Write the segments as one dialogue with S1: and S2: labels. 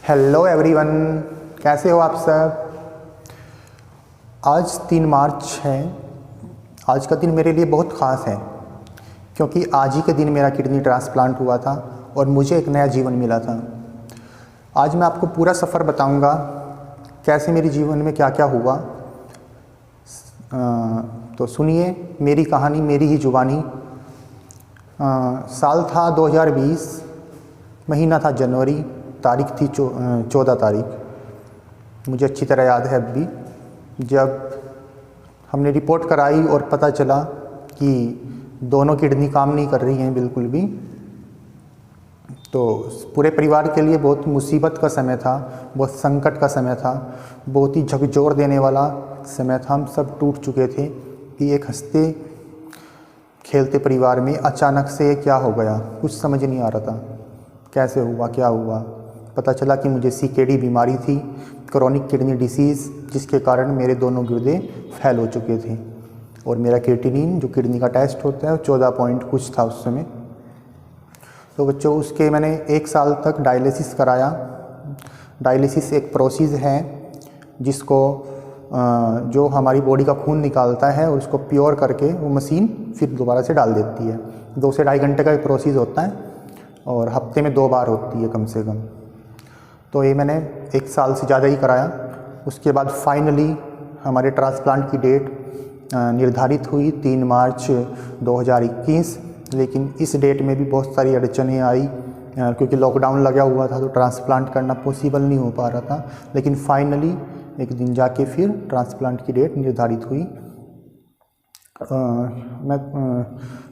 S1: Hello everyone, कैसे हो आप सब। आज 3 मार्च है। आज का दिन मेरे लिए बहुत ख़ास है क्योंकि आज ही के दिन मेरा किडनी ट्रांसप्लांट हुआ था और मुझे एक नया जीवन मिला था। आज मैं आपको पूरा सफ़र बताऊंगा, कैसे मेरे जीवन में क्या क्या हुआ। तो सुनिए मेरी कहानी, मेरी ही जुबानी। साल था 2020, महीना था जनवरी, तारीख थी 14 तारीख। मुझे अच्छी तरह याद है अब भी, जब हमने रिपोर्ट कराई और पता चला कि दोनों किडनी काम नहीं कर रही हैं बिल्कुल भी। तो पूरे परिवार के लिए बहुत मुसीबत का समय था, बहुत संकट का समय था, बहुत ही झकझोर देने वाला समय था। हम सब टूट चुके थे कि एक हंसते खेलते परिवार में अचानक से क्या हो गया, कुछ समझ नहीं आ रहा था कैसे हुआ, क्या हुआ। पता चला कि मुझे CKD बीमारी थी, क्रोनिक किडनी डिसीज़, जिसके कारण मेरे दोनों गुर्दे फेल हो चुके थे और मेरा क्रिएटिनिन जो किडनी का टेस्ट होता है 14 पॉइंट कुछ था उस समय। तो बच्चों उसके मैंने 1 साल तक डायलिसिस कराया। डायलिसिस एक प्रोसेस है जिसको जो हमारी बॉडी का खून निकालता है और उसको प्योर करके वो मशीन फिर दोबारा से डाल देती है। 2 से ढाई घंटे का एक प्रोसेस होता है और हफ्ते में 2 बार होती है कम से कम। तो ये मैंने 1 साल से ज़्यादा ही कराया। उसके बाद फाइनली हमारे ट्रांसप्लांट की डेट निर्धारित हुई 3 मार्च 2021। लेकिन इस डेट में भी बहुत सारी अड़चनें आई क्योंकि लॉकडाउन लगा हुआ था, तो ट्रांसप्लांट करना पॉसिबल नहीं हो पा रहा था। लेकिन फाइनली एक दिन जाके फिर ट्रांसप्लांट की डेट निर्धारित हुई।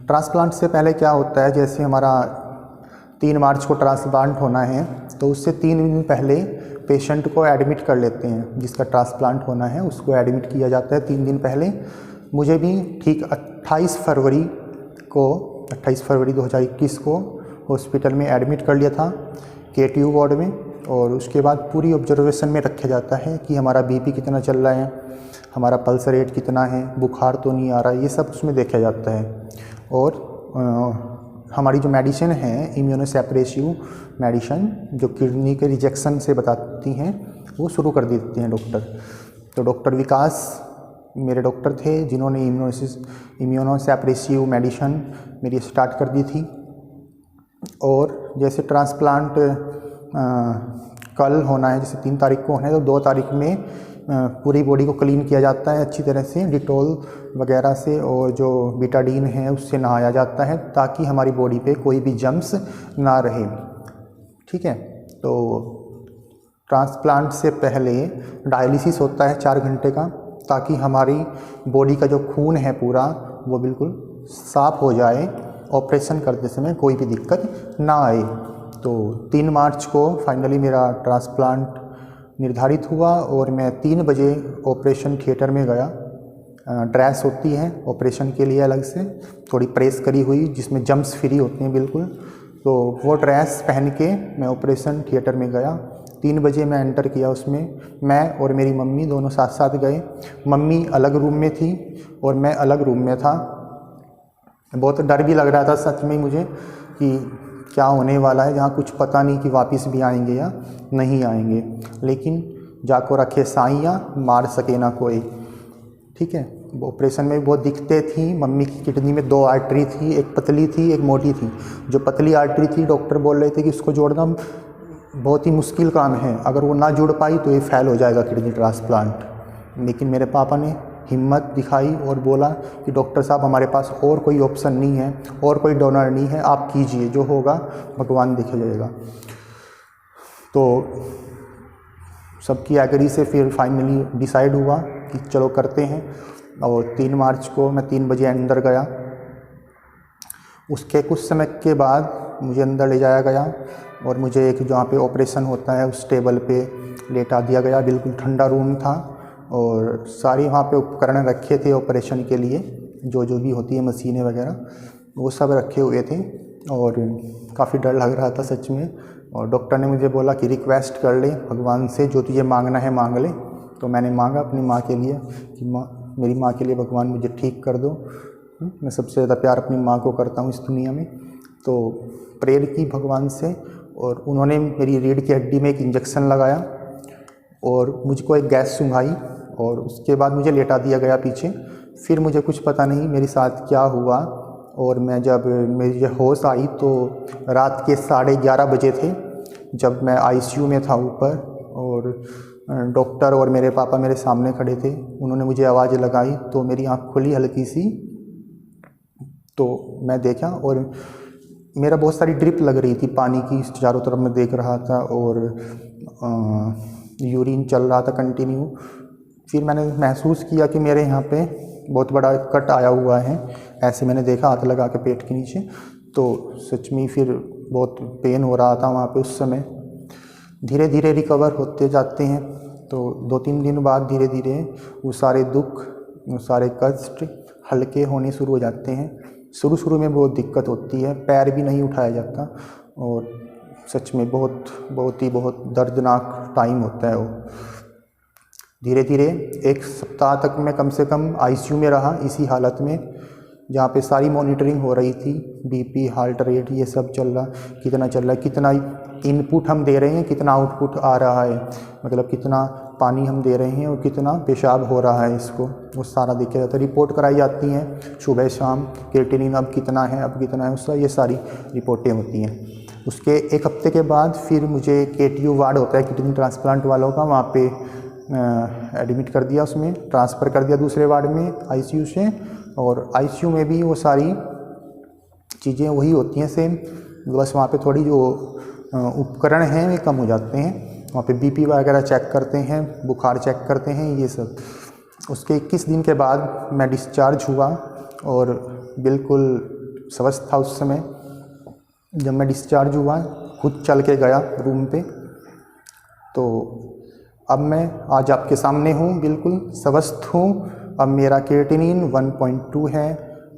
S1: ट्रांसप्लांट से पहले क्या होता है, जैसे हमारा 3 मार्च को ट्रांसप्लांट होना है तो उससे 3 दिन पहले पेशेंट को एडमिट कर लेते हैं। जिसका ट्रांसप्लांट होना है उसको एडमिट किया जाता है 3 दिन पहले। मुझे भी ठीक 28 फरवरी 2021 को हॉस्पिटल में एडमिट कर लिया था, KTU वार्ड में। और उसके बाद पूरी ऑब्जर्वेशन में रखा जाता है कि हमारा BP कितना चल रहा है, हमारा पल्स रेट कितना है, बुखार तो नहीं आ रहा है, ये सब उसमें देखा जाता है। और हमारी जो मेडिसिन है इम्यूनोसप्रेसिव मेडिसिन, जो किडनी के रिजेक्शन से बताती हैं, वो शुरू कर देते हैं डॉक्टर। तो डॉक्टर विकास मेरे डॉक्टर थे जिन्होंने इम्यूनोसप्रेसिव मेडिसिन मेरी स्टार्ट कर दी थी। और जैसे ट्रांसप्लांट कल होना है, जैसे 3 तारीख को होना है, तो 2 तारीख में पूरी बॉडी को क्लीन किया जाता है अच्छी तरह से, डिटॉल वगैरह से, और जो बीटाडीन है उससे नहाया जाता है ताकि हमारी बॉडी पे कोई भी जम्स ना रहे। ठीक है। तो ट्रांसप्लांट से पहले डायलिसिस होता है 4 घंटे का, ताकि हमारी बॉडी का जो खून है पूरा वो बिल्कुल साफ़ हो जाए, ऑपरेशन करते समय कोई भी दिक्कत ना आए। तो 3 मार्च को फाइनली मेरा ट्रांसप्लांट निर्धारित हुआ और मैं 3 बजे ऑपरेशन थिएटर में गया। ड्रेस होती है ऑपरेशन के लिए अलग से, थोड़ी प्रेस करी हुई, जिसमें जम्स फ्री होते हैं बिल्कुल। तो वो ड्रेस पहन के मैं ऑपरेशन थिएटर में गया। 3 बजे मैं एंटर किया उसमें। मैं और मेरी मम्मी दोनों साथ साथ गए। मम्मी अलग रूम में थी और मैं अलग रूम में था। बहुत डर भी लग रहा था सच में मुझे कि क्या होने वाला है, जहाँ कुछ पता नहीं कि वापस भी आएंगे या नहीं आएंगे। लेकिन जाको रखे साइयाँ, मार सके ना कोई। ठीक है। ऑपरेशन में बहुत दिक्कतें थी। मम्मी की किडनी में 2 आर्टरी थी, एक पतली थी एक मोटी थी। जो पतली आर्टरी थी डॉक्टर बोल रहे थे कि उसको जोड़ना बहुत ही मुश्किल काम है, अगर वो ना जुड़ पाई तो ये फेल हो जाएगा किडनी ट्रांसप्लांट। लेकिन मेरे पापा ने हिम्मत दिखाई और बोला कि डॉक्टर साहब हमारे पास और कोई ऑप्शन नहीं है, और कोई डोनर नहीं है, आप कीजिए, जो होगा भगवान देख जाएगा। तो सबकी एग्री से फिर फाइनली डिसाइड हुआ कि चलो करते हैं। और 3 मार्च को मैं 3 बजे अंदर गया। उसके कुछ समय के बाद मुझे अंदर ले जाया गया और मुझे एक जहाँ पे ऑपरेशन होता है उस टेबल पे लेटा दिया गया। बिल्कुल ठंडा रूम था और सारी वहाँ पे उपकरण रखे थे ऑपरेशन के लिए, जो जो भी होती है मशीनें वगैरह, वो सब रखे हुए थे। और काफ़ी डर लग रहा था सच में। और डॉक्टर ने मुझे बोला कि रिक्वेस्ट कर ले भगवान से, जो तुझे मांगना है मांग ले। तो मैंने मांगा अपनी माँ के लिए कि मेरी माँ के लिए भगवान मुझे ठीक कर दो। मैं सबसे ज़्यादा प्यार अपनी माँ को करता हूँ इस दुनिया में। तो प्रेयर की भगवान से और उन्होंने मेरी रीढ़ की हड्डी में एक इंजेक्शन लगाया और मुझको एक गैस सुंघाई और उसके बाद मुझे लेटा दिया गया पीछे। फिर मुझे कुछ पता नहीं मेरे साथ क्या हुआ, और मैं जब मेरी होश आई तो रात के 11:30 बजे थे, जब मैं आईसीयू में था ऊपर, और डॉक्टर और मेरे पापा मेरे सामने खड़े थे। उन्होंने मुझे आवाज़ लगाई तो मेरी आँख खुली हल्की सी, तो मैं देखा और मेरा बहुत सारी ड्रिप लग रही थी पानी की, चारों तरफ मैं देख रहा था और यूरिन चल रहा था कंटिन्यू। फिर मैंने महसूस किया कि मेरे यहाँ पे बहुत बड़ा कट आया हुआ है, ऐसे मैंने देखा हाथ लगा के पेट के नीचे, तो सच में फिर बहुत पेन हो रहा था वहाँ पे उस समय। धीरे धीरे रिकवर होते जाते हैं, तो 2-3 दिन बाद धीरे धीरे वो सारे दुख, वो सारे कष्ट हल्के होने शुरू हो जाते हैं। शुरू में बहुत दिक्कत होती है, पैर भी नहीं उठाया जाता, और सच में बहुत दर्दनाक टाइम होता है वो। धीरे धीरे 1 सप्ताह तक मैं कम से कम आईसीयू में रहा इसी हालत में, जहाँ पे सारी मॉनिटरिंग हो रही थी, बीपी, हार्ट रेट, ये सब चल रहा, कितना चल रहा है, कितना इनपुट हम दे रहे हैं, कितना आउटपुट आ रहा है, मतलब कितना पानी हम दे रहे हैं और कितना पेशाब हो रहा है, इसको वो सारा देखा जाता है। रिपोर्ट कराई जाती हैं सुबह शाम, क्रिएटिनिन अब कितना है, उसका ये सारी रिपोर्टें होती हैं। उसके 1 हफ्ते के बाद फिर मुझे केटीयू वार्ड होता है किडनी ट्रांसप्लांट वालों का, वहाँ पे एडमिट कर दिया, उसमें ट्रांसफ़र कर दिया दूसरे वार्ड में आईसीयू से। और आईसीयू में भी वो सारी चीज़ें वही होती हैं सेम, बस वहाँ पे थोड़ी जो उपकरण हैं वे कम हो जाते हैं। वहाँ पे बीपी वगैरह चेक करते हैं, बुखार चेक करते हैं, ये सब। उसके 21 दिन के बाद मैं डिस्चार्ज हुआ और बिल्कुल स्वस्थ था उस समय। जब मैं डिस्चार्ज हुआ, खुद चल के गया रूम पे, तो अब मैं आज आपके सामने हूँ, बिल्कुल स्वस्थ हूँ। अब मेरा क्रिएटिनिन 1.2 है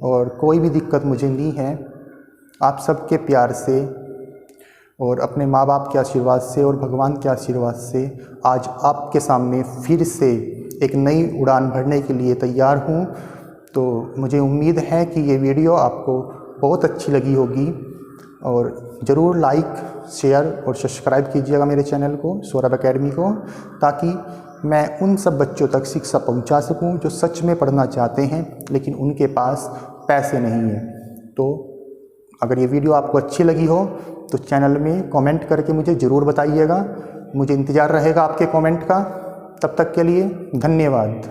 S1: और कोई भी दिक्कत मुझे नहीं है। आप सबके प्यार से और अपने माँ बाप के आशीर्वाद से और भगवान के आशीर्वाद से आज आपके सामने फिर से एक नई उड़ान भरने के लिए तैयार हूँ। तो मुझे उम्मीद है कि ये वीडियो आपको बहुत अच्छी लगी होगी, और ज़रूर लाइक, शेयर और सब्सक्राइब कीजिएगा मेरे चैनल को, सौरभ एकेडमी को, ताकि मैं उन सब बच्चों तक शिक्षा पहुंचा सकूं जो सच में पढ़ना चाहते हैं लेकिन उनके पास पैसे नहीं हैं। तो अगर ये वीडियो आपको अच्छी लगी हो तो चैनल में कमेंट करके मुझे ज़रूर बताइएगा। मुझे इंतज़ार रहेगा आपके कमेंट का। तब तक के लिए धन्यवाद।